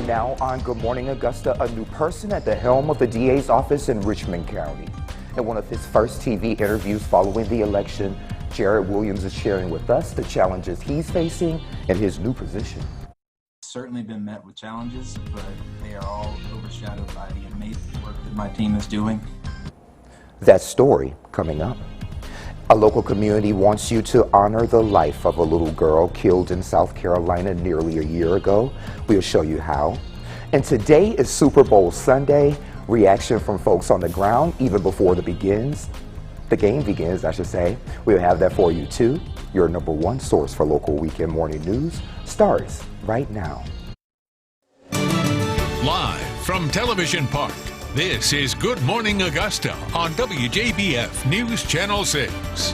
And now on Good Morning Augusta, a new person at the helm of the DA's office in Richmond County. In one of his first TV interviews following the election, Jared Williams is sharing with us the challenges he's facing in his new position. Certainly been met with challenges, but they are all overshadowed by the amazing work that my team is doing. That story coming up. A local community wants you to honor the life of a little girl killed in South Carolina nearly a year ago. We'll show you how. And today is Super Bowl Sunday. Reaction from folks on the ground even before the game begins, I should say. We'll have that for you too. Your #1 source for local weekend morning news starts right now. Live from Television Park, this is Good Morning Augusta on WJBF News Channel 6.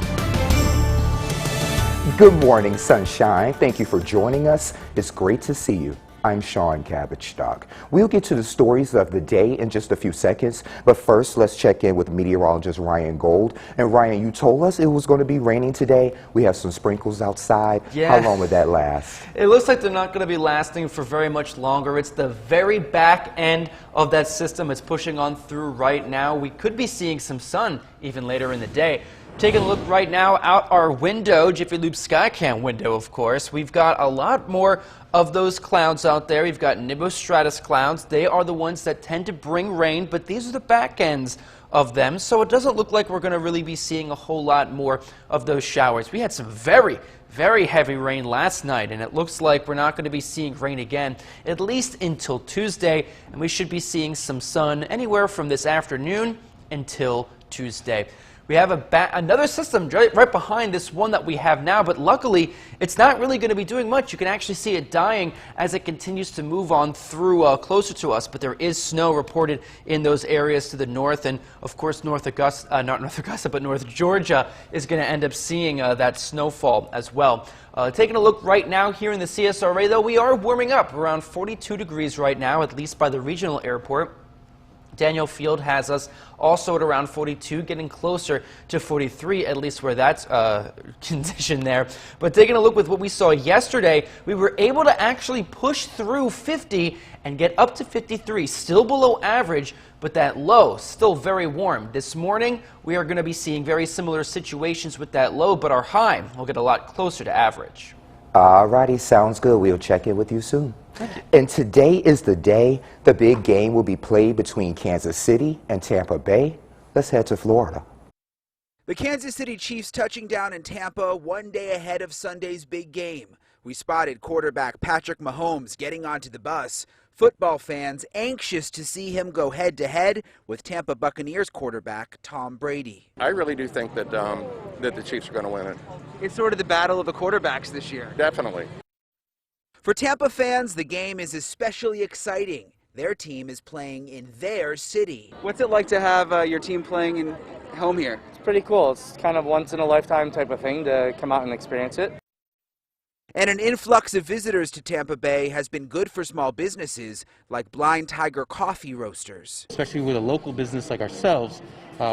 Good morning, sunshine. Thank you for joining us. It's great to see you. I'm Sean Cabbage-Stock. We'll get to the stories of the day in just a few seconds, but first let's check in with meteorologist Ryan Gold. And Ryan, you told us it was going to be raining today. We have some sprinkles outside. Yeah. How long would that last? It looks like they're not going to be lasting for very much longer. It's the very back end of that system it's pushing on through right now. We could be seeing some sun even later in the day. Taking a look right now out our window, Jiffy Lube Skycam window, of course. We've got a lot more of those clouds out there. We've got nimbostratus clouds. They are the ones that tend to bring rain, but these are the back ends of them. So it doesn't look like we're going to really be seeing a whole lot more of those showers. We had some very heavy rain last night, and it looks like we're not going to be seeing rain again at least until Tuesday, and we should be seeing some sun anywhere from this afternoon until Tuesday. We have another system right behind this one that we have now, but luckily it's not really going to be doing much. You can actually see it dying as it continues to move on through closer to us, but there is snow reported in those areas to the north, and of course North Georgia is going to end up seeing that snowfall as well. Taking a look right now here in the CSRA, though, we are warming up around 42 degrees right now, at least by the regional airport. Daniel Field has us also at around 42, getting closer to 43, at least where that's condition there. But taking a look with what we saw yesterday, we were able to actually push through 50 and get up to 53, still below average, but that low, still very warm. This morning, we are going to be seeing very similar situations with that low, but our high will get a lot closer to average. Alrighty, sounds good. We'll check in with you soon. And today is the day the big game will be played between Kansas City and Tampa Bay. Let's head to Florida. The Kansas City Chiefs touching down in Tampa one day ahead of Sunday's big game. We spotted quarterback Patrick Mahomes getting onto the bus. Football fans anxious to see him go head-to-head with Tampa Buccaneers quarterback Tom Brady. I really do think that that the Chiefs are going to win it. It's sort of the battle of the quarterbacks this year. Definitely. For Tampa fans, the game is especially exciting. Their team is playing in their city. What's it like to have your team playing in home here? It's pretty cool. It's kind of once-in-a-lifetime type of thing to come out and experience it. And an influx of visitors to Tampa Bay has been good for small businesses like Blind Tiger Coffee Roasters. Especially with a local business like ourselves,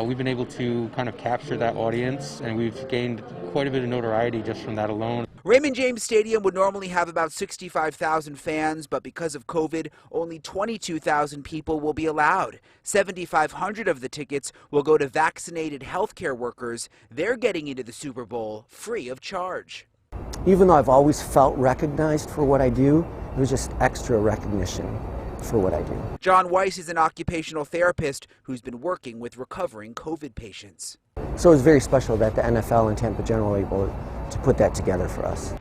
we've been able to kind of capture that audience, and we've gained quite a bit of notoriety just from that alone. Raymond James Stadium would normally have about 65,000 fans, but because of COVID, only 22,000 people will be allowed. 7,500 of the tickets will go to vaccinated healthcare workers. They're getting into the Super Bowl free of charge. Even though I've always felt recognized for what I do, it was just extra recognition for what I do. John Weiss is an occupational therapist who's been working with recovering COVID patients. So it was very special that the NFL and Tampa General were able to put that together for us.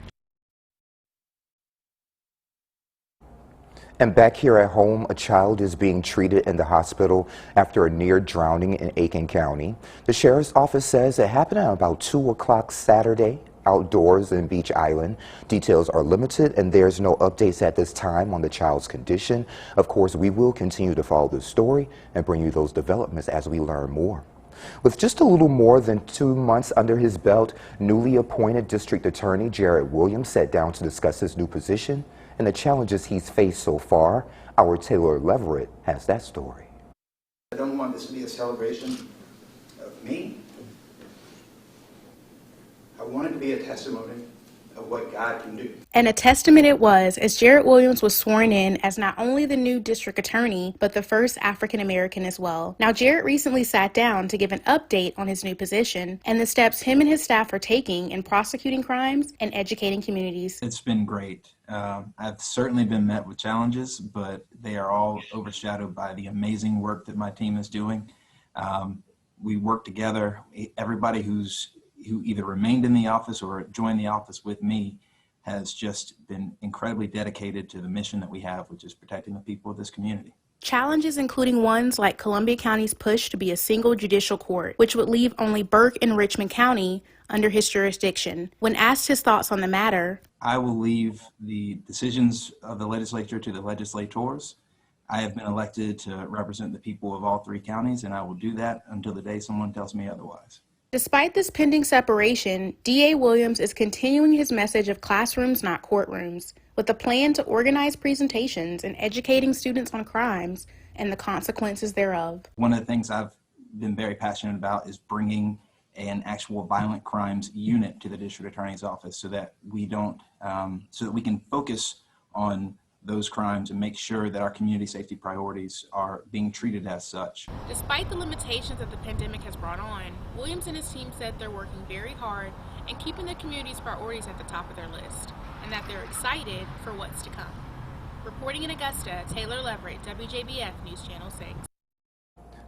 And back here at home, a child is being treated in the hospital after a near drowning in Aiken County. The sheriff's office says it happened at about 2 o'clock Saturday outdoors in Beach Island. Details are limited and there's no updates at this time on the child's condition. Of course, we will continue to follow the story and bring you those developments as we learn more. With just a little more than 2 months under his belt, newly appointed District Attorney Jared Williams sat down to discuss his new position and the challenges he's faced so far. Our Taylor Leverett has that story. I don't want this to be a celebration of me. I want it to be a testimony of what God can do. And a testament it was, as Jarrett Williams was sworn in as not only the new district attorney, but the first African American as well. Now, Jarrett recently sat down to give an update on his new position and the steps him and his staff are taking in prosecuting crimes and educating communities. It's been great. I've certainly been met with challenges, but they are all overshadowed by the amazing work that my team is doing. We work together. Everybody who either remained in the office or joined the office with me has just been incredibly dedicated to the mission that we have, which is protecting the people of this community. Challenges including ones like Columbia County's push to be a single judicial court, which would leave only Burke and Richmond County under his jurisdiction. When asked his thoughts on the matter, I will leave the decisions of the legislature to the legislators. I have been elected to represent the people of all three counties, and I will do that until the day someone tells me otherwise. despite this pending separation, DA Williams is continuing his message of classrooms, not courtrooms, with a plan to organize presentations and educating students on crimes and the consequences thereof. One of the things I've been very passionate about is bringing an actual violent crimes unit to the district attorney's office so that we can focus on those crimes and make sure that our community safety priorities are being treated as such. Despite the limitations that the pandemic has brought on, Williams and his team said they're working very hard and keeping the community's priorities at the top of their list, and that they're excited for what's to come. Reporting in Augusta, Taylor Leverett, WJBF News Channel 6.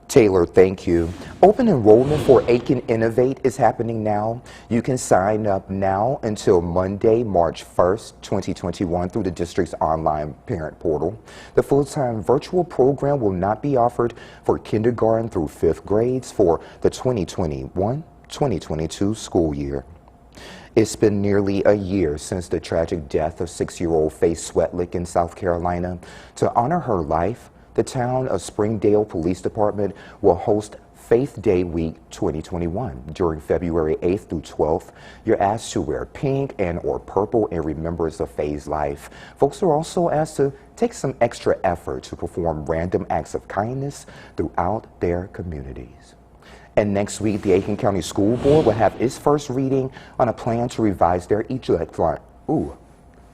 Taylor, thank you. Open enrollment for Aiken Innovate is happening now. You can sign up now until Monday, March 1st, 2021 through the district's online parent portal. The full-time virtual program will not be offered for kindergarten through 5th grades for the 2021-2022 school year. It's been nearly a year since the tragic death of 6-year-old Faith Swetlick in South Carolina. To honor her life, the town of Springdale Police Department will host Faith Day Week 2021 during February 8th through 12th. You're asked to wear pink and or purple in remembrance of Faith's life. Folks are also asked to take some extra effort to perform random acts of kindness throughout their communities. And next week, the Aiken County School Board will have its first reading on a plan to revise their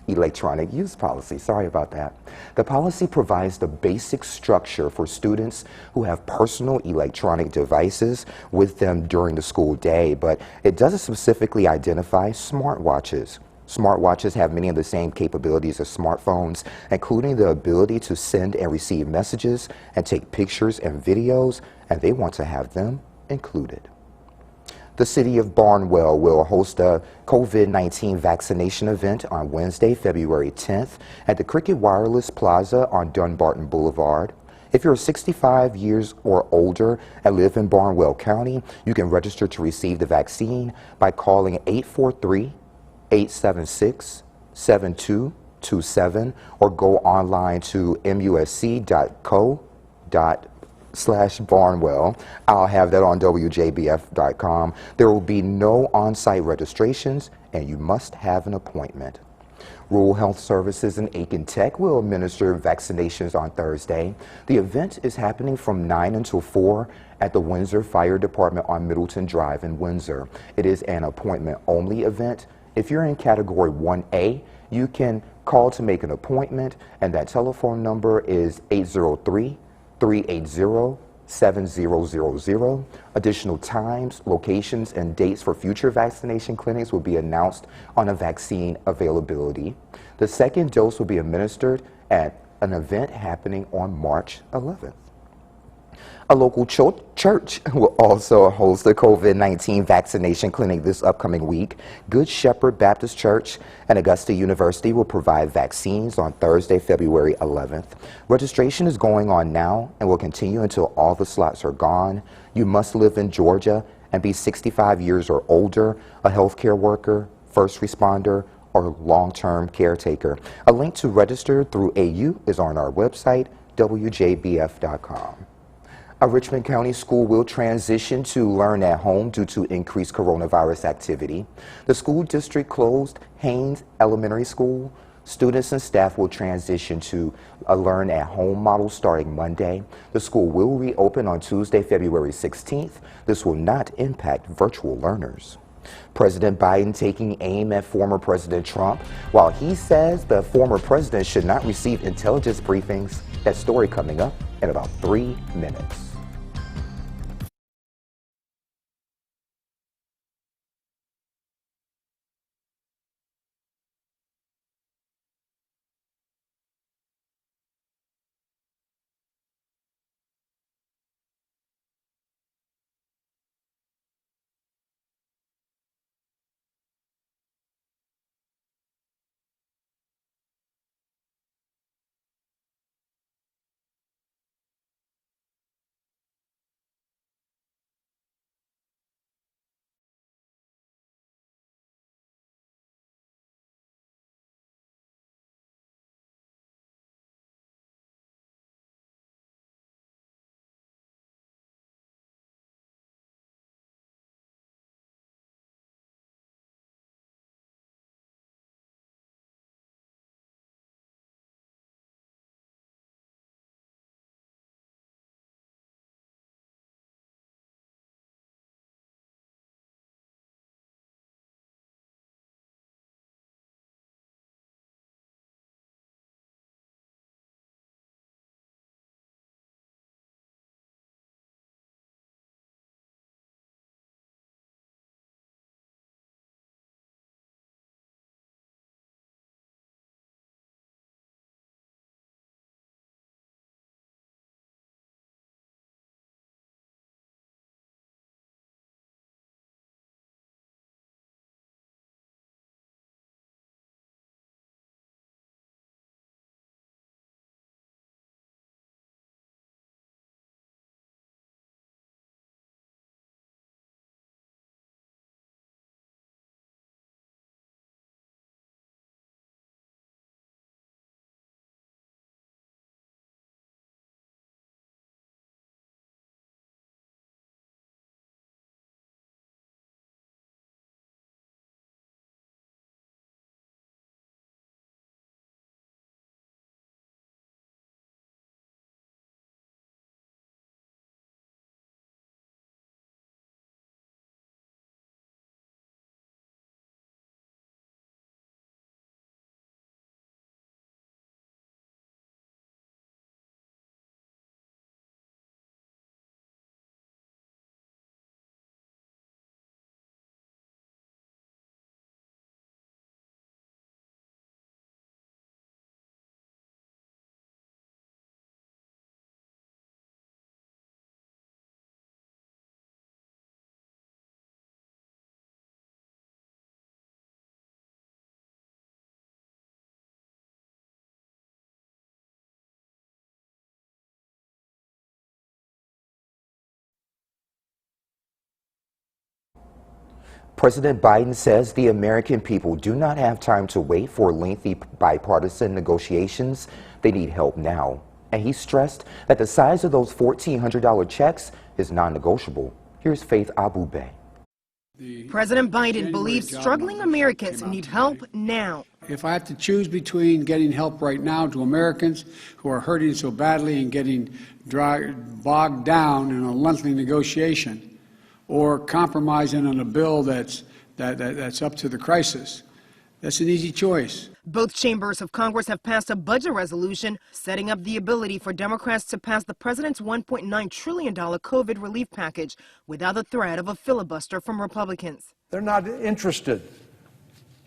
electronic use policy. Sorry about that. The policy provides the basic structure for students who have personal electronic devices with them during the school day, but it doesn't specifically identify smartwatches. Smartwatches have many of the same capabilities as smartphones, including the ability to send and receive messages and take pictures and videos, and they want to have them included. The city of Barnwell will host a COVID-19 vaccination event on Wednesday, February 10th at the Cricket Wireless Plaza on Dunbarton Boulevard. If you're 65 years or older and live in Barnwell County, you can register to receive the vaccine by calling 843-876-7227 or go online to musc.co./Barnwell. I'll have that on WJBF.com. There will be no on-site registrations, and you must have an appointment. Rural Health Services and Aiken Tech will administer vaccinations on Thursday. The event is happening from 9 until 4 at the Windsor Fire Department on Middleton Drive in Windsor. It is an appointment-only event. If you're in Category 1A, you can call to make an appointment, and that telephone number is 803-380-7000. Additional times, locations, and dates for future vaccination clinics will be announced on a vaccine availability. The second dose will be administered at an event happening on March 11th. A local church will also host a COVID-19 vaccination clinic this upcoming week. Good Shepherd Baptist Church and Augusta University will provide vaccines on Thursday, February 11th. Registration is going on now and will continue until all the slots are gone. You must live in Georgia and be 65 years or older, a healthcare worker, first responder, or long-term caretaker. A link to register through AU is on our website, WJBF.com. A Richmond County school will transition to learn at home due to increased coronavirus activity. The school district closed Haynes Elementary School. Students and staff will transition to a learn at home model starting Monday. The school will reopen on Tuesday, February 16th. This will not impact virtual learners. President Biden taking aim at former President Trump, while he says the former president should not receive intelligence briefings. That story coming up in about 3 minutes. President Biden says the American people do not have time to wait for lengthy bipartisan negotiations. They need help now. And he stressed that the size of those $1,400 checks is non-negotiable. Here's Faith Abubey. President Biden believes struggling Americans need help now. If I have to choose between getting help right now to Americans who are hurting so badly and getting bogged down in a lengthy negotiation, or compromising on a bill that's up to the crisis, that's an easy choice. Both chambers of Congress have passed a budget resolution setting up the ability for Democrats to pass the president's $1.9 trillion COVID relief package without the threat of a filibuster from Republicans. They're not interested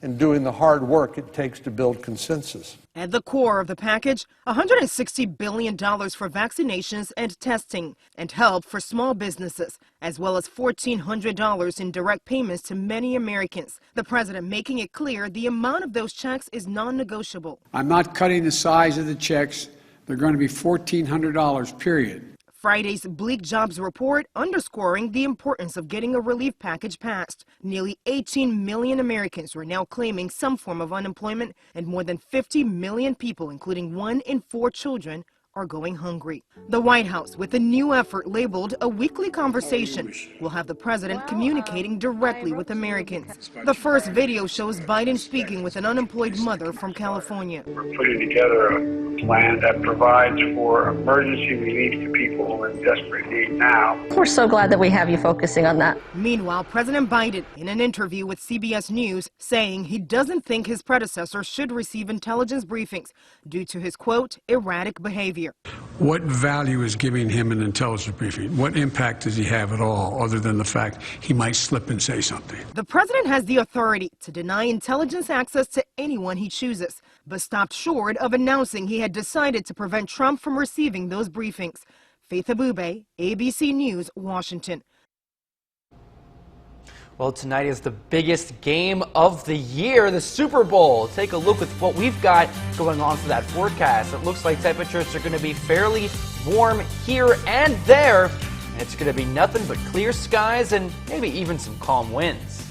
in doing the hard work it takes to build consensus. At the core of the package, $160 billion for vaccinations and testing, and help for small businesses, as well as $1,400 in direct payments to many Americans. The president making it clear the amount of those checks is non-negotiable. I'm not cutting the size of the checks. They're going to be $1,400, period. Friday's bleak jobs report underscoring the importance of getting a relief package passed. Nearly 18 million Americans are now claiming some form of unemployment, and more than 50 million people, including 1 in 4 children, are going hungry. The White House, with a new effort labeled a weekly conversation, will have the president communicating directly with Americans. The first video shows Biden speaking with an unemployed mother from California. We're putting together a plan that provides for emergency relief to people in desperate need now. We're so glad that we have you focusing on that. Meanwhile, President Biden, in an interview with CBS News, saying he doesn't think his predecessor should receive intelligence briefings due to his, quote, erratic behavior. What value is giving him an intelligence briefing? What impact does he have at all, other than the fact he might slip and say something? The president has the authority to deny intelligence access to anyone he chooses, but stopped short of announcing he had decided to prevent Trump from receiving those briefings. Faith Abube, ABC News, Washington. Well, tonight is the biggest game of the year, the Super Bowl. Take a look at what we've got going on for that forecast. It looks like temperatures are going to be fairly warm here and there. And it's going to be nothing but clear skies and maybe even some calm winds.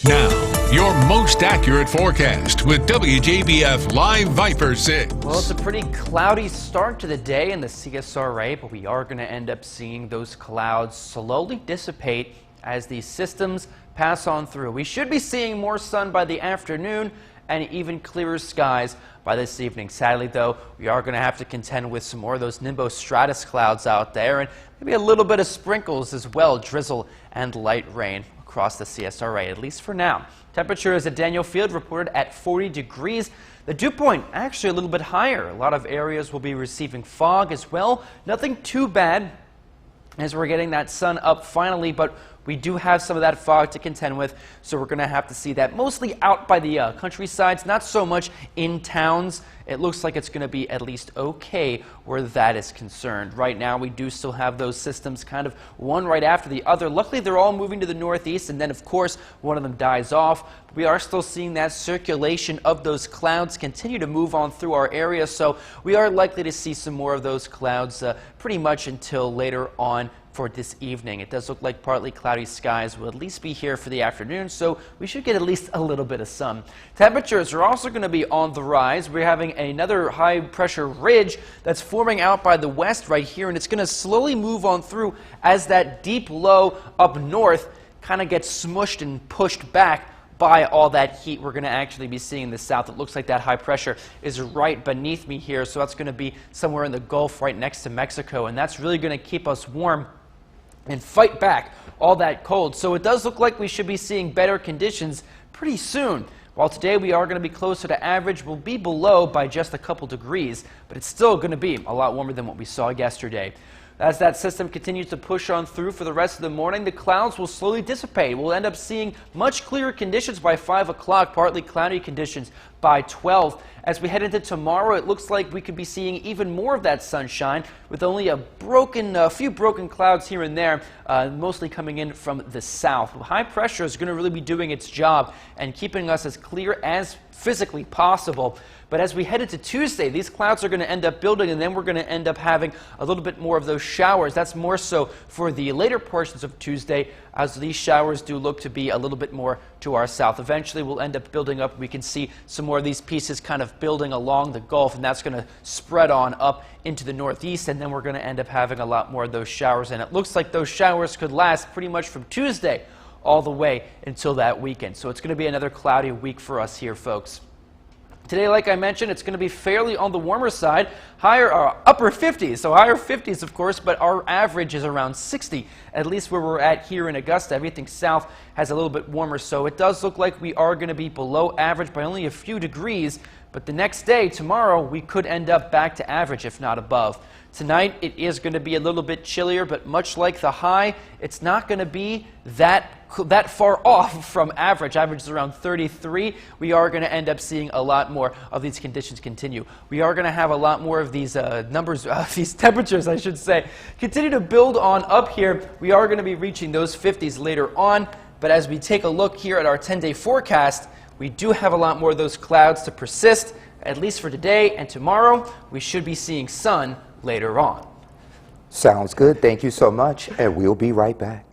Now, your most accurate forecast with WJBF Live Viper 6. Well, it's a pretty cloudy start to the day in the CSRA, but we are going to end up seeing those clouds slowly dissipate as these systems pass on through. We should be seeing more sun by the afternoon and even clearer skies by this evening. Sadly, though, we are going to have to contend with some more of those nimbostratus clouds out there and maybe a little bit of sprinkles as well, drizzle and light rain across the CSRA, at least for now. Temperatures at Daniel Field reported at 40 degrees. The dew point actually a little bit higher. A lot of areas will be receiving fog as well. Nothing too bad as we're getting that sun up finally, but we do have some of that fog to contend with, so we're going to have to see that mostly out by the countrysides, not so much in towns. It looks like it's going to be at least okay where that is concerned. Right now, we do still have those systems kind of one right after the other. Luckily, they're all moving to the northeast, and then, of course, one of them dies off. We are still seeing that circulation of those clouds continue to move on through our area, so we are likely to see some more of those clouds pretty much until later on for this evening. It does look like partly cloudy skies will at least be here for the afternoon, so we should get at least a little bit of sun. Temperatures are also going to be on the rise. We're having another high pressure ridge that's forming out by the west right here, and it's going to slowly move on through as that deep low up north kind of gets smushed and pushed back by all that heat we're going to actually be seeing in the south. It looks like that high pressure is right beneath me here, so that's going to be somewhere in the Gulf right next to Mexico, and that's really going to keep us warm and fight back all that cold. So it does look like we should be seeing better conditions pretty soon. While today we are going to be closer to average, we'll be below by just a couple degrees, but it's still going to be a lot warmer than what we saw yesterday. As that system continues to push on through for the rest of the morning, the clouds will slowly dissipate. We'll end up seeing much clearer conditions by 5 o'clock, partly cloudy conditions by 12. As we head into tomorrow, it looks like we could be seeing even more of that sunshine with only a few broken clouds here and there, mostly coming in from the south. High pressure is going to really be doing its job and keeping us as clear as physically possible. But as we head into Tuesday, these clouds are going to end up building, and then we're going to end up having a little bit more of those showers. That's more so for the later portions of Tuesday, as these showers do look to be a little bit more to our south. Eventually, we'll end up building up. We can see some more of these pieces kind of building along the Gulf, and that's going to spread on up into the northeast, and then we're going to end up having a lot more of those showers. And it looks like those showers could last pretty much from Tuesday all the way until that weekend. So it's going to be another cloudy week for us here, folks. Today, like I mentioned, it's going to be fairly on the warmer side, upper 50s, so higher 50s, of course, but our average is around 60, at least where we're at here in Augusta. Everything south has a little bit warmer, so it does look like we are going to be below average by only a few degrees, but the next day, tomorrow, we could end up back to average, if not above. Tonight, it is going to be a little bit chillier, but much like the high, it's not going to be that far off from average. Average is around 33. We are going to end up seeing a lot more of these conditions continue. We are going to have a lot more of these these temperatures, I should say, continue to build on up here. We are going to be reaching those 50s later on, but as we take a look here at our 10-day forecast, we do have a lot more of those clouds to persist, at least for today and tomorrow. We should be seeing sun later on. Sounds good. Thank you so much, and we'll be right back.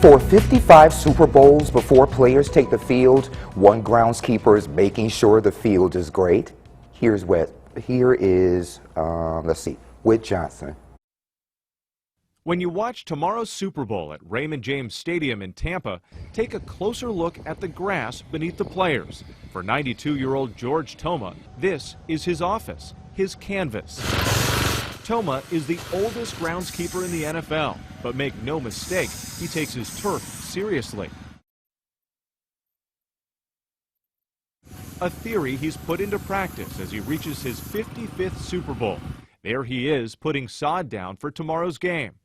For 55 Super Bowls before players take the field, one groundskeeper is making sure the field is great. Here is Whit Johnson. When you watch tomorrow's Super Bowl at Raymond James Stadium in Tampa, take a closer look at the grass beneath the players. For 92-year-old George Toma, this is his office, his canvas. Toma is the oldest groundskeeper in the NFL, but make no mistake, he takes his turf seriously. A theory he's put into practice as he reaches his 55th Super Bowl. There he is putting sod down for tomorrow's game.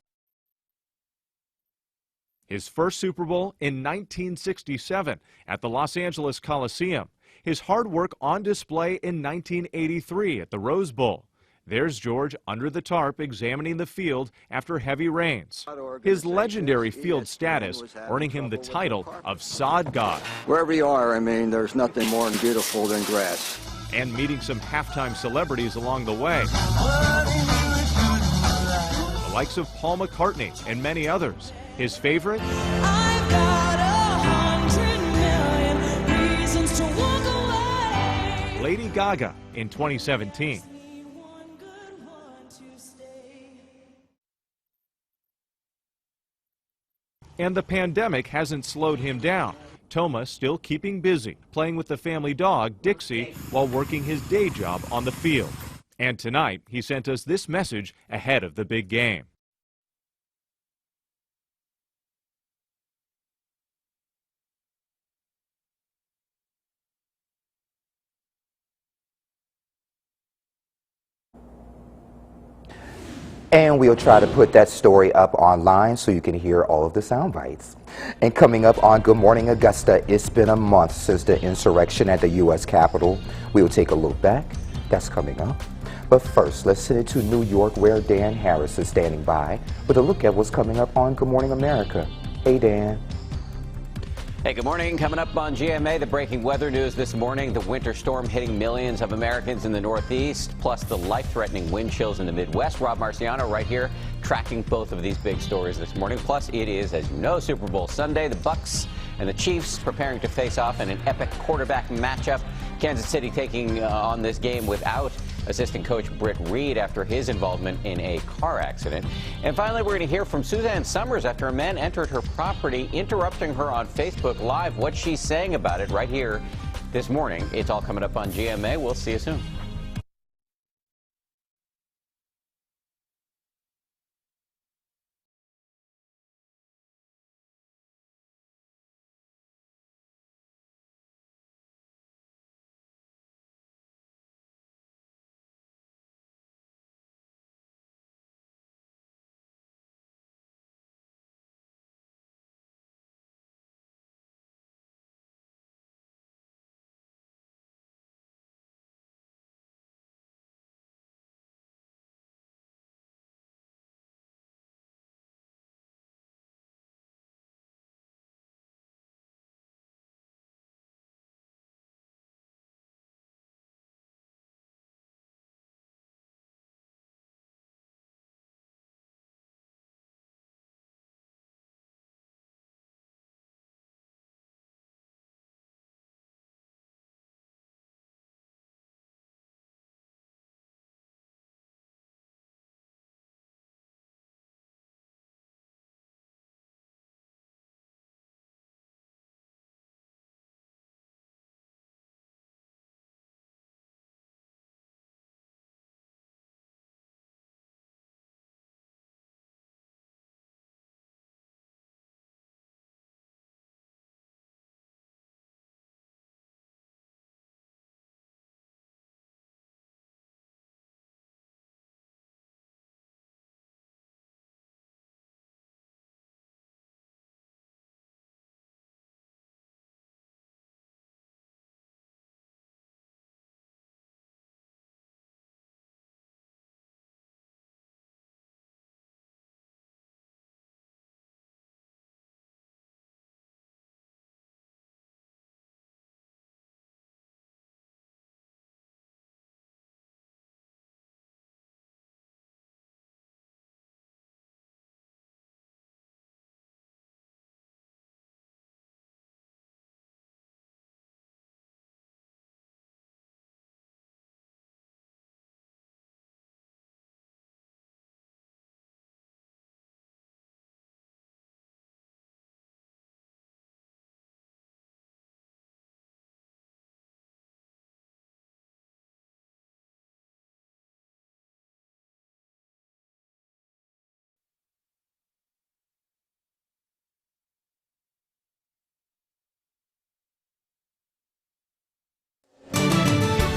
His first Super Bowl in 1967 at the Los Angeles Coliseum. His hard work on display in 1983 at the Rose Bowl. There's George under the tarp examining the field after heavy rains. His legendary field status earning him the title of Sod God. Wherever you are, I mean, there's nothing more beautiful than grass. And meeting some halftime celebrities along the way. The likes of Paul McCartney and many others. His favorite? I've got 100 million reasons to walk away. Lady Gaga in 2017. And the pandemic hasn't slowed him down. Toma still keeping busy, playing with the family dog, Dixie, while working his day job on the field. And tonight, he sent us this message ahead of the big game. And we'll try to put that story up online so you can hear all of the sound bites. And coming up on Good Morning Augusta, it's been a month since the insurrection at the U.S. Capitol. We'll take a look back. That's coming up. But first, let's send it to New York, where Dan Harris is standing by with a look at what's coming up on Good Morning America. Hey, Dan. Hey, good morning. Coming up on GMA, the breaking weather news this morning, the winter storm hitting millions of Americans in the Northeast, plus the life-threatening wind chills in the Midwest. Rob Marciano right here tracking both of these big stories this morning. Plus, it is, as you know, Super Bowl Sunday. The Bucs and the Chiefs preparing to face off in an epic quarterback matchup. Kansas City taking on this game without assistant coach Britt Reed after his involvement in a car accident. And finally, we're going to hear from Suzanne Summers after a man entered her property, interrupting her on Facebook Live. What she's saying about it right here this morning. It's all coming up on GMA. We'll see you soon.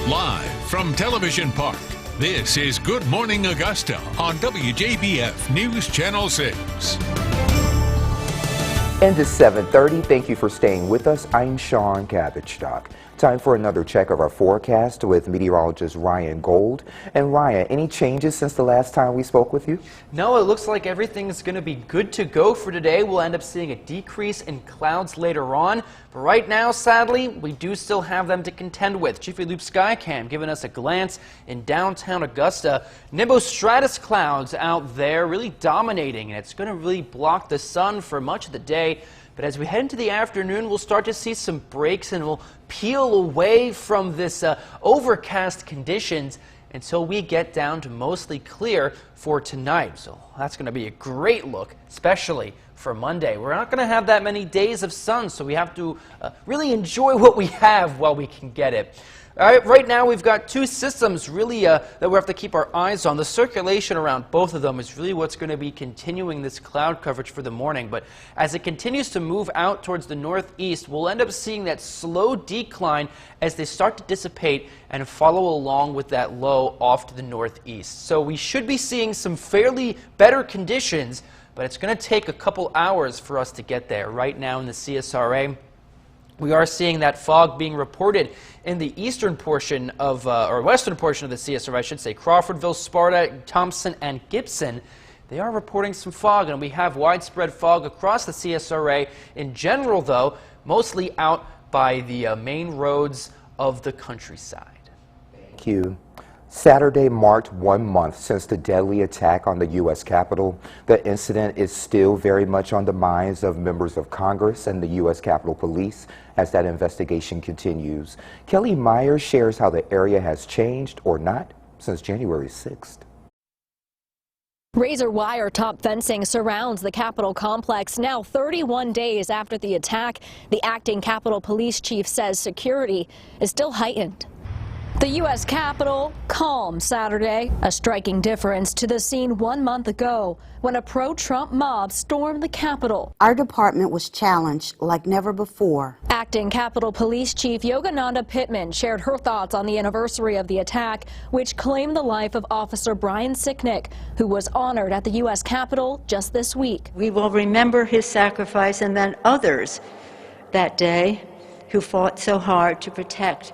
Live from Television Park, this is Good Morning Augusta on WJBF News Channel 6. And it's 7:30. Thank you for staying with us. I'm Sean Cabbage-Stock. Time for another check of our forecast with meteorologist Ryan Gold. And Ryan, any changes since the last time we spoke with you? No, it looks like everything's going to be good to go for today. We'll end up seeing a decrease in clouds later on. But right now, sadly, we do still have them to contend with. Jiffy Loop Skycam giving us a glance in downtown Augusta. Nimbostratus clouds out there really dominating, and it's going to really block the sun for much of the day. But as we head into the afternoon, we'll start to see some breaks and we'll peel away from this overcast conditions until we get down to mostly clear for tonight. So that's going to be a great look, especially for Monday. We're not going to have that many days of sun, so we have to really enjoy what we have while we can get it. All right, right now we've got two systems really that we have to keep our eyes on. The circulation around both of them is really what's going to be continuing this cloud coverage for the morning. But as it continues to move out towards the northeast, we'll end up seeing that slow decline as they start to dissipate and follow along with that low off to the northeast. So we should be seeing some fairly better conditions, but it's going to take a couple hours for us to get there. Right now in the CSRA, we are seeing that fog being reported in the eastern portion of, or western portion of the CSRA, I should say, Crawfordville, Sparta, Thompson, and Gibson. They are reporting some fog, and we have widespread fog across the CSRA. In general, though, mostly out by the main roads of the countryside. Thank you. Saturday marked 1 month since the deadly attack on the U.S. Capitol. The incident is still very much on the minds of members of Congress and the U.S. Capitol Police as that investigation continues. Kelly Meyer shares how the area has changed or not since January 6th. Razor wire top fencing surrounds the Capitol complex now 31 days after the attack. The acting Capitol Police chief says security is still heightened. The U.S. Capitol, calm Saturday, a striking difference to the scene 1 month ago when a pro-Trump mob stormed the Capitol. Our department was challenged like never before. Acting Capitol Police Chief Yogananda Pittman shared her thoughts on the anniversary of the attack, which claimed the life of Officer Brian Sicknick, who was honored at the U.S. Capitol just this week. We will remember his sacrifice and then others that day who fought so hard to protect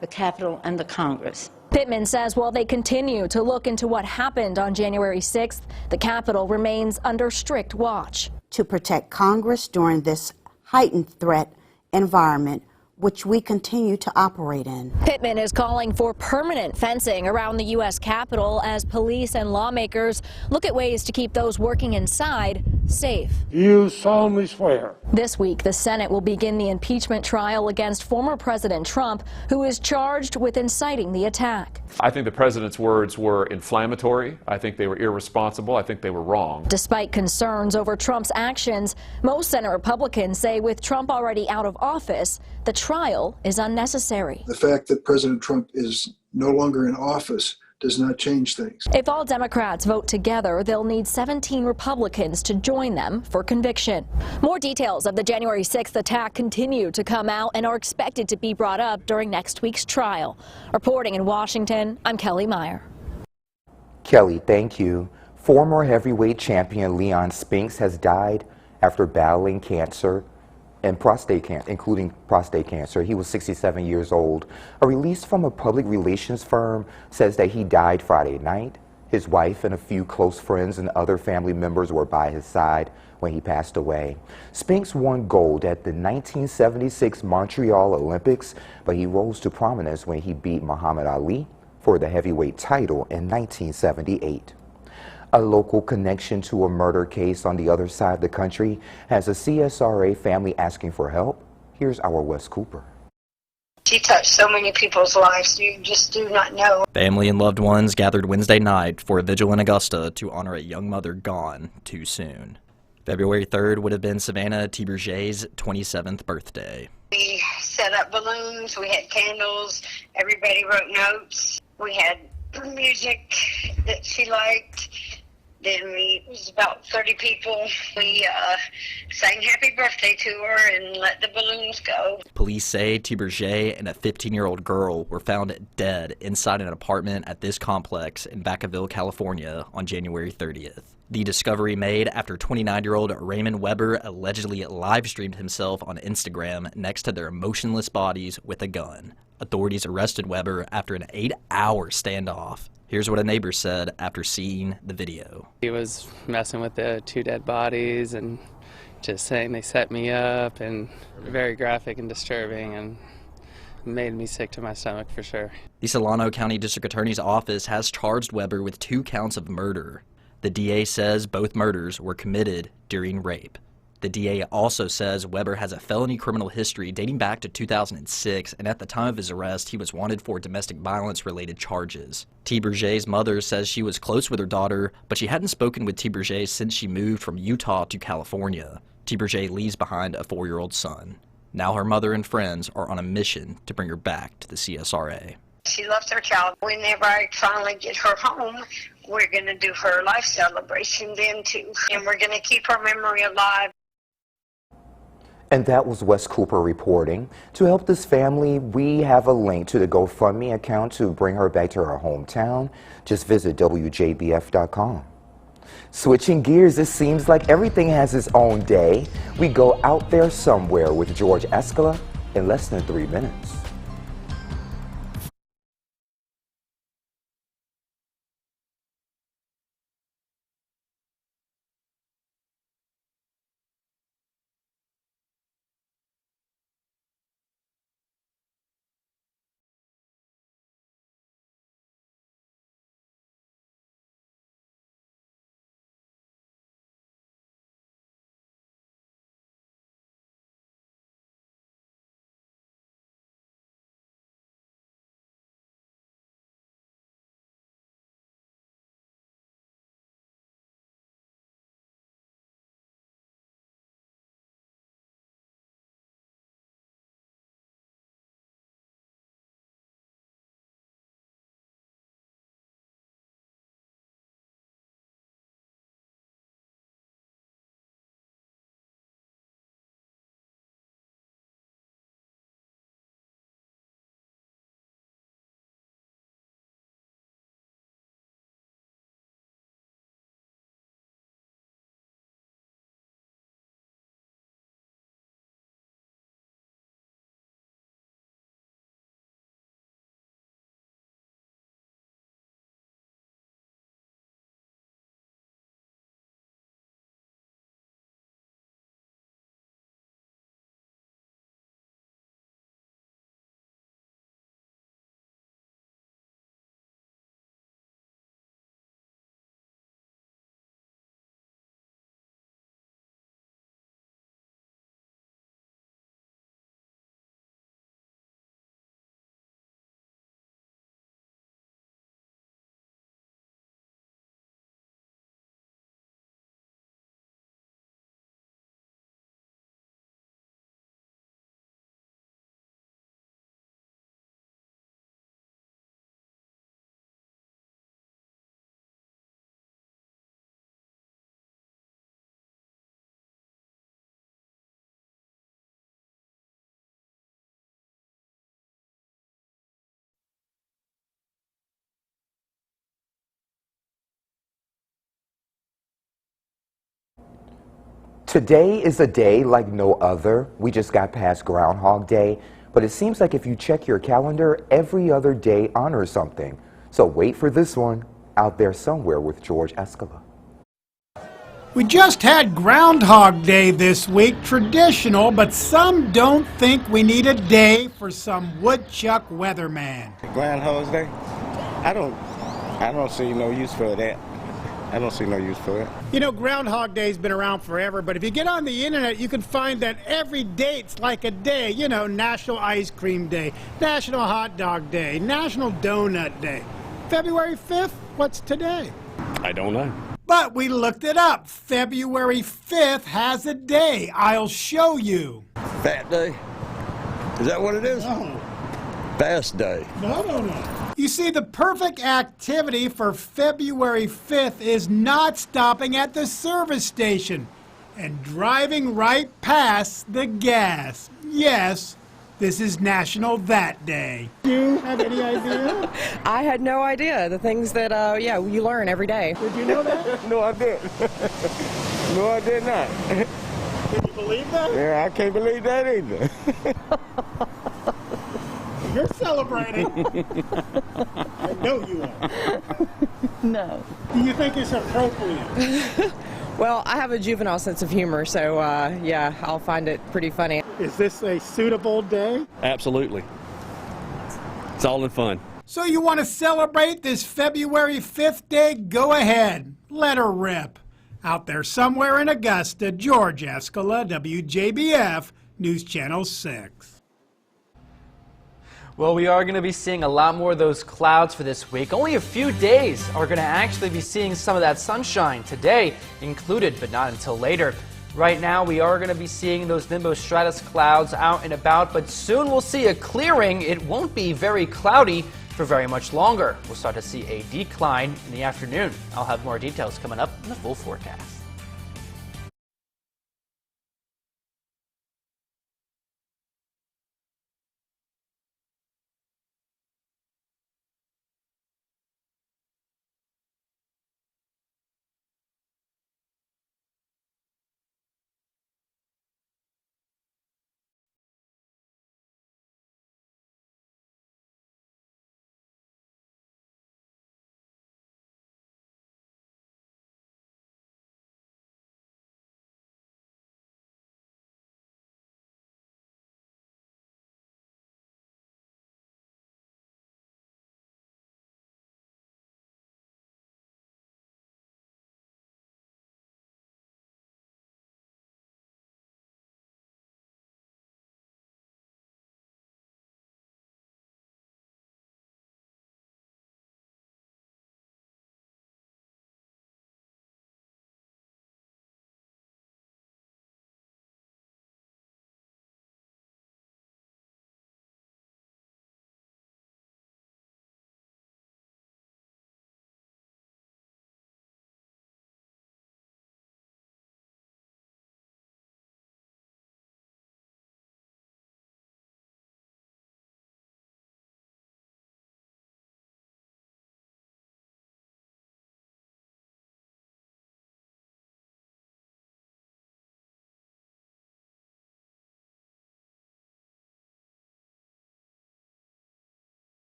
the Capitol and the Congress. Pittman says while they continue to look into what happened on January 6th, the Capitol remains under strict watch. To protect Congress during this heightened threat environment, which we continue to operate in. Pittman is calling for permanent fencing around the U.S. Capitol as police and lawmakers look at ways to keep those working inside safe. You solemnly swear. This week, the Senate will begin the impeachment trial against former President Trump, who is charged with inciting the attack. I think the president's words were inflammatory. I think they were irresponsible. I think they were wrong. Despite concerns over Trump's actions, most Senate Republicans say with Trump already out of office, the trial is unnecessary. The fact that President Trump is no longer in office does not change things. If all Democrats vote together, they'll need 17 Republicans to join them for conviction. More details of the January 6th attack continue to come out and are expected to be brought up during next week's trial. Reporting in Washington, I'm Kelly Meyer. Kelly, thank you. Former heavyweight champion Leon Spinks has died after battling cancer and including prostate cancer. He was 67 years old. A release from a public relations firm says that he died Friday night. His wife and a few close friends and other family members were by his side when he passed away. Spinks won gold at the 1976 Montreal Olympics, but he rose to prominence when he beat Muhammad Ali for the heavyweight title in 1978. A local connection to a murder case on the other side of the country has a CSRA family asking for help. Here's our Wes Cooper. She touched so many people's lives, you just do not know. Family and loved ones gathered Wednesday night for a vigil in Augusta to honor a young mother gone too soon. February 3rd would have been Savannah T. Bourget's 27th birthday. We set up balloons, we had candles, everybody wrote notes, we had music that she liked. Then it was about 30 people. We sang happy birthday to her and let the balloons go. Police say T. Bourget and a 15-year-old girl were found dead inside an apartment at this complex in Vacaville, California on January 30th. The discovery made after 29-year-old Raymond Weber allegedly live-streamed himself on Instagram next to their motionless bodies with a gun. Authorities arrested Weber after an 8-hour standoff. Here's what a neighbor said after seeing the video. He was messing with the 2 dead bodies and just saying they set me up, and very graphic and disturbing, and made me sick to my stomach for sure. The Solano County District Attorney's Office has charged Weber with 2 counts of murder. The DA says both murders were committed during rape. The DA also says Weber has a felony criminal history dating back to 2006, and at the time of his arrest, he was wanted for domestic violence-related charges. T. Bourget's mother says she was close with her daughter, but she hadn't spoken with T. Bourget since she moved from Utah to California. T. Bourget leaves behind a 4-year-old son. Now her mother and friends are on a mission to bring her back to the CSRA. She loves her child. Whenever I finally get her home, we're going to do her life celebration then too, and we're going to keep her memory alive. And that was Wes Cooper reporting. To help this family, we have a link to the GoFundMe account to bring her back to her hometown. Just visit WJBF.com. Switching gears, it seems like everything has its own day. We go out there somewhere with George Escala in less than 3 minutes. Today is a day like no other. We just got past Groundhog Day, but it seems like if you check your calendar, every other day honors something. So wait for this one, Out There Somewhere with George Escala. We just had Groundhog Day this week, traditional, but some don't think we need a day for some woodchuck weatherman. Groundhog Day? I don't see no use for that. I don't see no use for it. You know, Groundhog Day's been around forever, but if you get on the internet, you can find that every date's like a day. You know, National Ice Cream Day, National Hot Dog Day, National Donut Day. February 5th, what's today? I don't know. But we looked it up. February 5th has a day. I'll show you. Fat Day? Is that what it is? No. Fast Day. No. You You see, the perfect activity for February 5th is not stopping at the service station and driving right past the gas. Yes, this is National That Day. Do you have any idea? I had no idea. The things that, you learn every day. Did you know that? No, I didn't. No, I did not. Can you believe that? Yeah, I can't believe that either. You're celebrating. I know you are. No. Do you think it's appropriate? Well, I have a juvenile sense of humor, so yeah, I'll find it pretty funny. Is this a suitable day? Absolutely. It's all in fun. So you want to celebrate this February 5th day? Go ahead. Let her rip. Out there somewhere in Augusta, George Escala, WJBF, News Channel 6. Well, we are going to be seeing a lot more of those clouds for this week. Only a few days are going to actually be seeing some of that sunshine. Today included, but not until later. Right now, we are going to be seeing those nimbostratus clouds out and about, but soon we'll see a clearing. It won't be very cloudy for very much longer. We'll start to see a decline in the afternoon. I'll have more details coming up in the full forecast.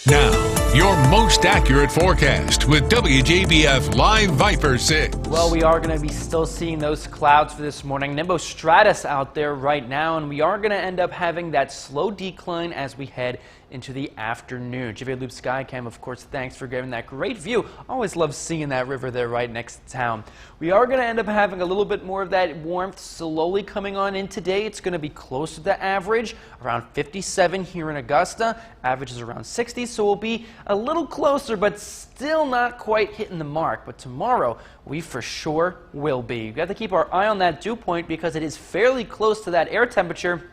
Now, your most accurate forecast with WJBF Live Viper 6. Well, we are going to be still seeing those clouds for this morning. Nimbostratus out there right now, and we are going to end up having that slow decline as we head into the afternoon. JV Loop Skycam, of course, thanks for giving that great view. Always love seeing that river there right next to town. We are going to end up having a little bit more of that warmth slowly coming on in today. It's going to be close to the average, around 57 here in Augusta. Average is around 60, so we'll be a little closer, but still not quite hitting the mark. But tomorrow, we for sure will be. We've got to keep our eye on that dew point because it is fairly close to that air temperature.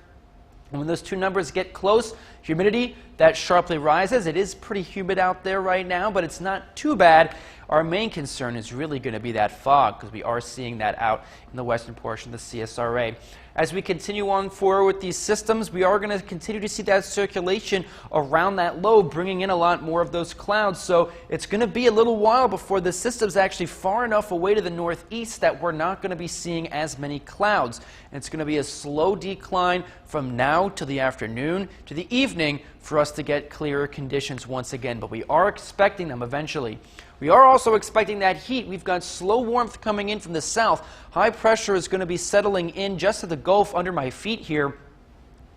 And when those two numbers get close, humidity, that sharply rises. It is pretty humid out there right now, but it's not too bad. our main concern is really going to be that fog, because we are seeing that out in the western portion of the CSRA. As we continue on forward with these systems, we are going to continue to see that circulation around that low, bringing in a lot more of those clouds. So it's going to be a little while before the system's actually far enough away to the northeast that we're not going to be seeing as many clouds. And it's going to be a slow decline from now to the afternoon to the evening for us to get clearer conditions once again. But we are expecting them eventually. We are also expecting that heat. We've got slow warmth coming in from the south. High pressure is going to be settling in just at the Gulf under my feet here.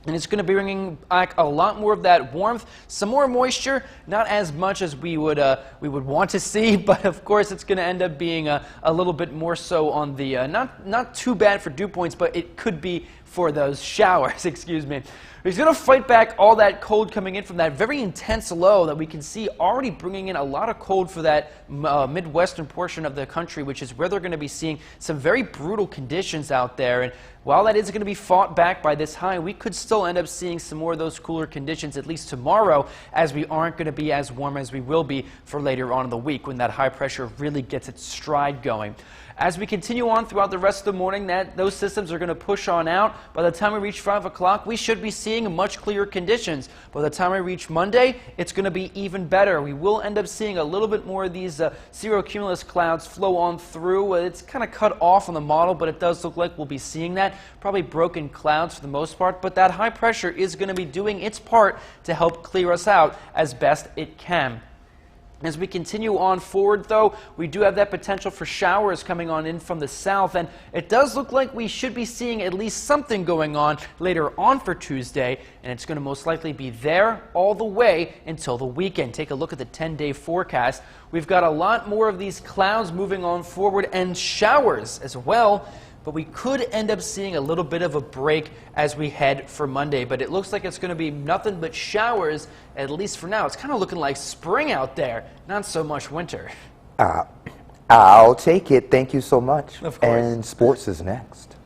And it's going to be bringing back a lot more of that warmth, some more moisture, not as much as we would want to see, but of course it's going to end up being a little bit more so on the, not too bad for dew points, but it could be for those showers, excuse me. He's going to fight back all that cold coming in from that very intense low that we can see already bringing in a lot of cold for that midwestern portion of the country, which is where they're going to be seeing some very brutal conditions out there. And while that is going to be fought back by this high, we could still end up seeing some more of those cooler conditions at least tomorrow, as we aren't going to be as warm as we will be for later on in the week when that high pressure really gets its stride going. As we continue on throughout the rest of the morning, those systems are going to push on out. By the time we reach 5 o'clock, we should be seeing much clearer conditions. By the time we reach Monday, it's going to be even better. We will end up seeing a little bit more of these cirrocumulus clouds flow on through. It's kind of cut off on the model, but it does look like we'll be seeing that. Probably broken clouds for the most part, but that high pressure is going to be doing its part to help clear us out as best it can. As we continue on forward, though, we do have that potential for showers coming on in from the south, and it does look like we should be seeing at least something going on later on for Tuesday, and it's going to most likely be there all the way until the weekend. Take a look at the 10-day forecast. We've got a lot more of these clouds moving on forward and showers as well. But we could end up seeing a little bit of a break as we head for Monday. But it looks like it's going to be nothing but showers, at least for now. It's kind of looking like spring out there, not so much winter. I'll take it. Thank you so much. Of course. And sports is next.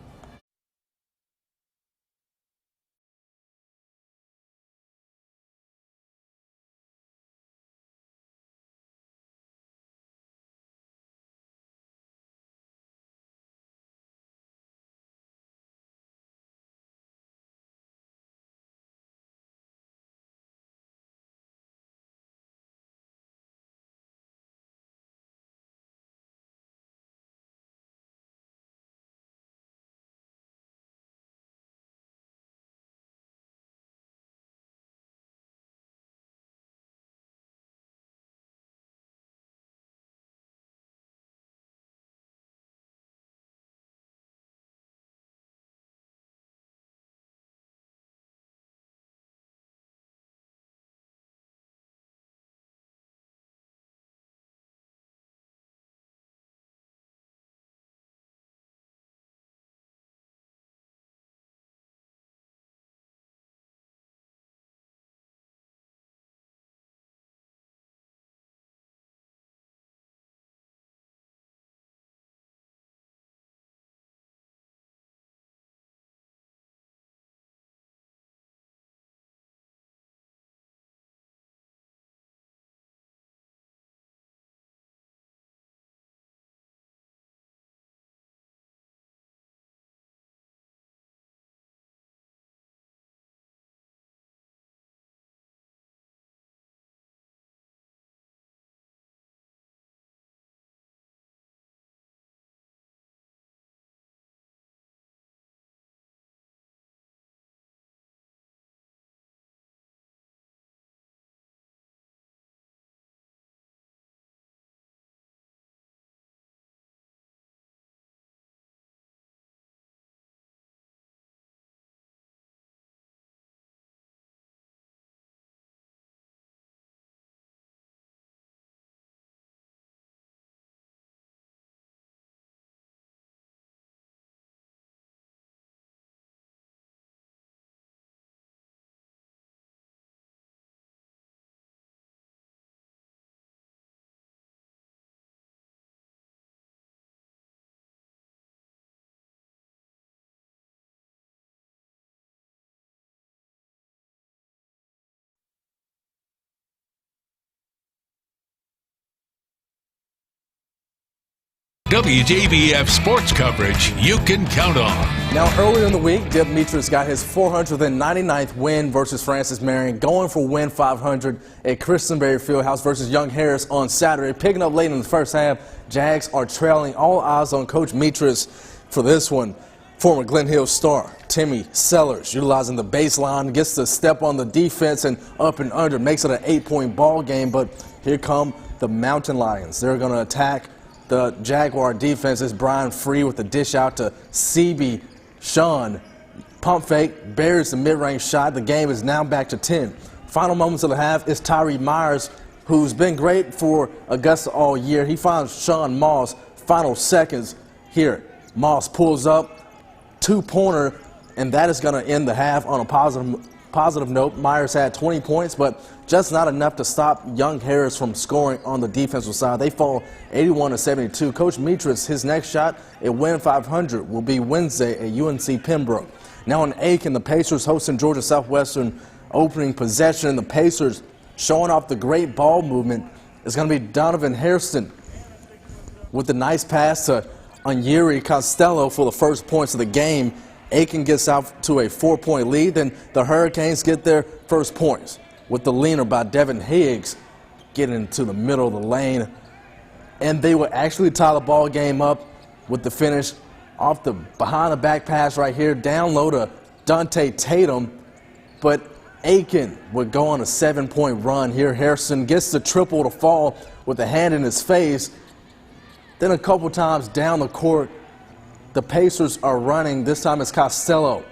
WJBF sports coverage you can count on. Now, earlier in the week, Demetrius got his 499th win versus Francis Marion, going for win 500 at Christenberry Fieldhouse versus Young Harris on Saturday. Picking up late in the first half, Jags are trailing. All eyes on Coach Demetrius for this one. Former Glen Hill star Timmy Sellers utilizing the baseline, gets to step on the defense and up and under, makes it an 8-point ball game. But here come the Mountain Lions. They're going to attack the Jaguar defense. Is Brian Free with the dish out to CB Sean. Pump fake, buries the mid-range shot. The game is now back to 10. Final moments of the half is Tyree Myers, who's been great for Augusta all year. He finds Sean Moss. Final seconds here. Moss pulls up, two-pointer, and that is going to end the half on a positive note. Myers had 20 points, but just not enough to stop Young Harris from scoring on the defensive side. They fall 81-72. Coach Demetrius, his next shot at Win 500 will be Wednesday at UNC Pembroke. Now in Aiken, the Pacers hosting Georgia Southwestern opening possession. The Pacers showing off the great ball movement is going to be Donovan Hairston with the nice pass to Onyeri Costello for the first points of the game. Aiken gets out to a 4-point lead. Then the Hurricanes get their first points with the leaner by Devin Higgs getting into the middle of the lane. And they will actually tie the ball game up with the finish off the behind the back pass right here, down low to Dante Tatum. But Aiken would go on a 7-point run here. Harrison gets the triple to fall with a hand in his face. Then a couple times down the court, the Pacers are running. This time it's Costello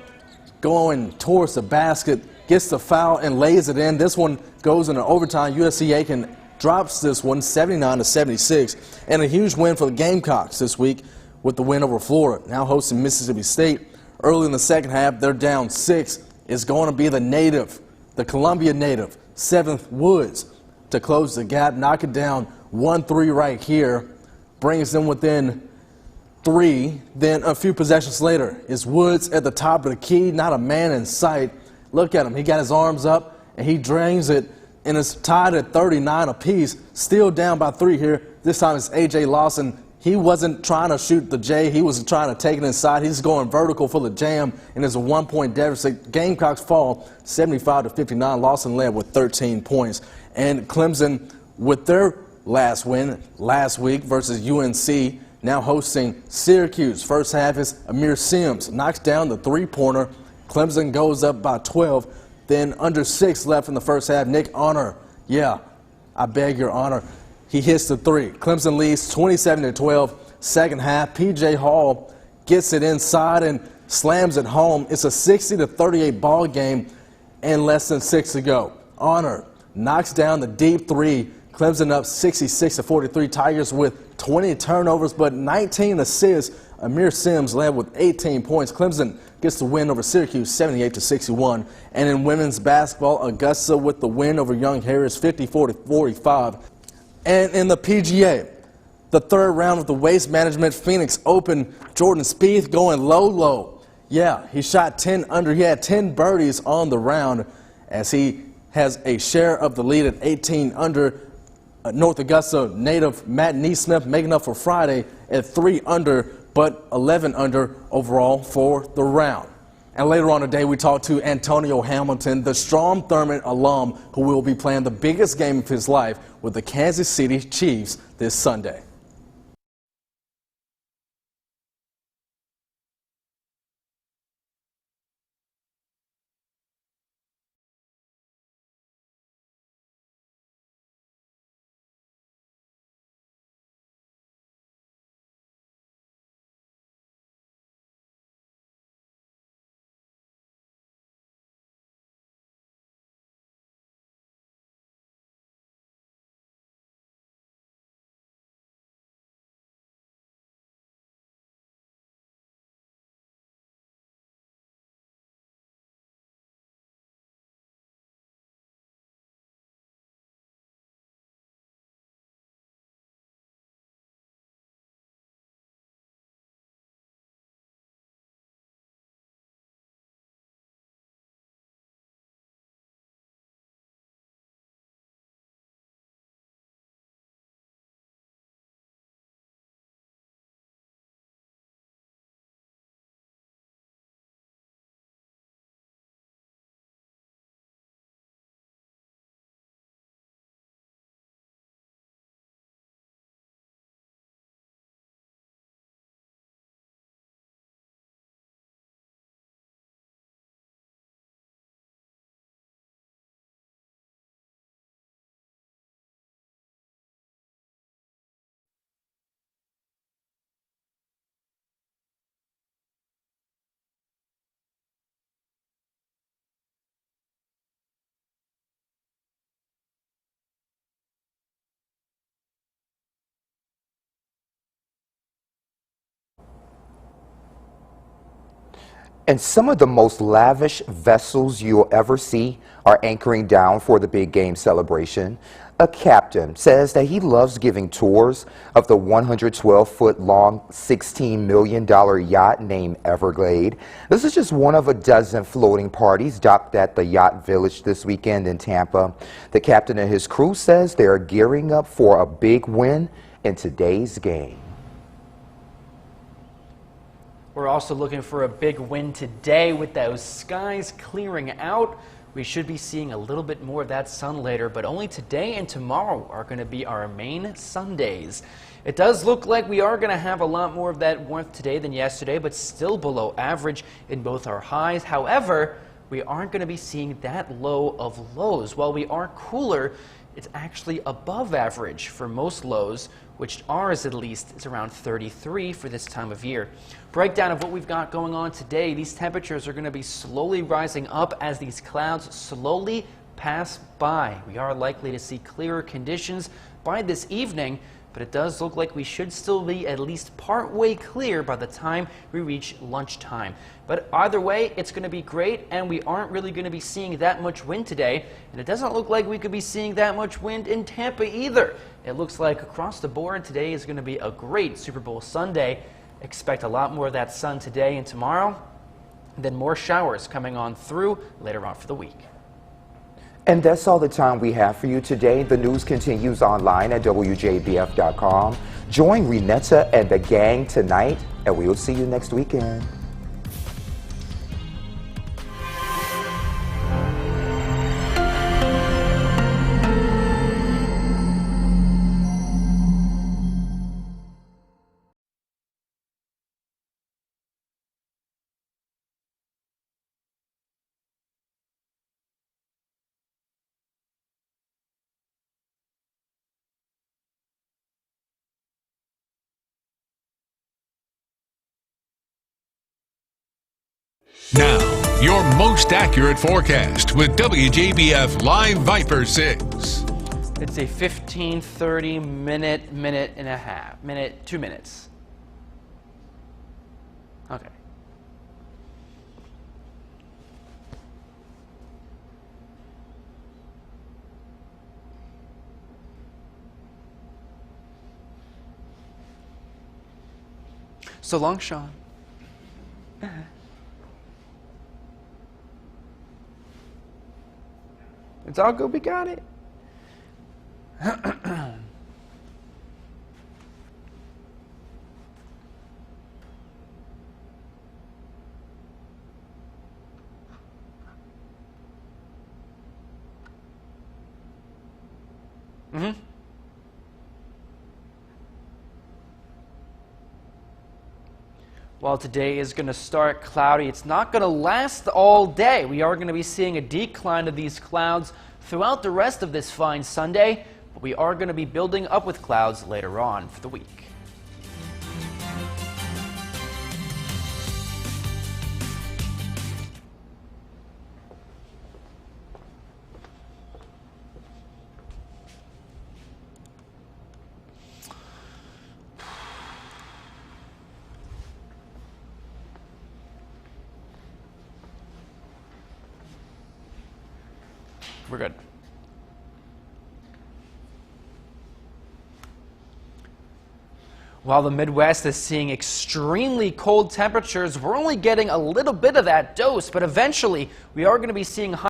going towards the basket, gets the foul and lays it in. This one goes into overtime. USC Aiken drops this one 79-76. And a huge win for the Gamecocks this week with the win over Florida. Now hosting Mississippi State. Early in the second half, they're down 6. It's going to be the native, the Columbia native, 7th Woods, to close the gap, knock it down 1-3 right here. Brings them within 3. Then a few possessions later is Woods at the top of the key, not a man in sight. Look at him. He got his arms up and he drains it, and it's tied at 39 apiece. Still down by 3 here. This time it's A.J. Lawson. He wasn't trying to shoot the J. He was trying to take it inside. He's going vertical for the jam, and it's a 1-point deficit. Gamecocks fall 75-59. Lawson led with 13 points. And Clemson with their last win last week versus UNC, now hosting Syracuse. First half is Amir Sims knocks down the 3-pointer. Clemson goes up by 12. Then under 6 left in the first half. Nick Honor, yeah, I beg your honor, he hits the 3. Clemson leads 27-12. Second half, P.J. Hall gets it inside and slams it home. It's a 60-38 ball game and less than 6 to go. Honor knocks down the deep 3. Clemson up 66-43. Tigers with 20 turnovers but 19 assists. Amir Sims led with 18 points. Clemson gets the win over Syracuse 78-61. And in women's basketball, Augusta with the win over Young Harris 54-45. And in the PGA, the third round of the Waste Management Phoenix Open, Jordan Spieth going low. Yeah, he shot 10 under. He had 10 birdies on the round as he has a share of the lead at 18 under. North Augusta native Matt Neesmith making up for Friday at 3 under, but 11 under overall for the round. And later on today, we talked to Antonio Hamilton, the Strom Thurmond alum, who will be playing the biggest game of his life with the Kansas City Chiefs this Sunday. And some of the most lavish vessels you'll ever see are anchoring down for the big game celebration. A captain says that he loves giving tours of the 112-foot-long, $16 million yacht named Everglade. This is just one of a dozen floating parties docked at the Yacht Village this weekend in Tampa. The captain and his crew says they are gearing up for a big win in today's game. We're also looking for a big win today with those skies clearing out. We should be seeing a little bit more of that sun later, but only today and tomorrow are going to be our main Sundays. It does look like we are going to have a lot more of that warmth today than yesterday, but still below average in both our highs. However, we aren't going to be seeing that low of lows. While we are cooler, it's actually above average for most lows, which ours at least is around 33 for this time of year. Breakdown of what we've got going on today. These temperatures are going to be slowly rising up as these clouds slowly pass by. We are likely to see clearer conditions by this evening, but it does look like we should still be at least partway clear by the time we reach lunchtime. But either way, it's going to be great, and we aren't really going to be seeing that much wind today, and it doesn't look like we could be seeing that much wind in Tampa either. It looks like across the board today is going to be a great Super Bowl Sunday. Expect a lot more of that sun today and tomorrow, and then more showers coming on through later on for the week. And that's all the time we have for you today. The news continues online at WJBF.com. Join Renetta and the gang tonight, and we'll see you next weekend. Now, your most accurate forecast with WJBF Live Viper 6. It's a 15-30 minute, 2 minutes. Okay. So long, Sean. It's all good, we got it. Well, today is going to start cloudy. It's not going to last all day. We are going to be seeing a decline of these clouds throughout the rest of this fine Sunday, but we are going to be building up with clouds later on for the week. We're good. While the Midwest is seeing extremely cold temperatures, we're only getting a little bit of that dose, but eventually we are going to be seeing high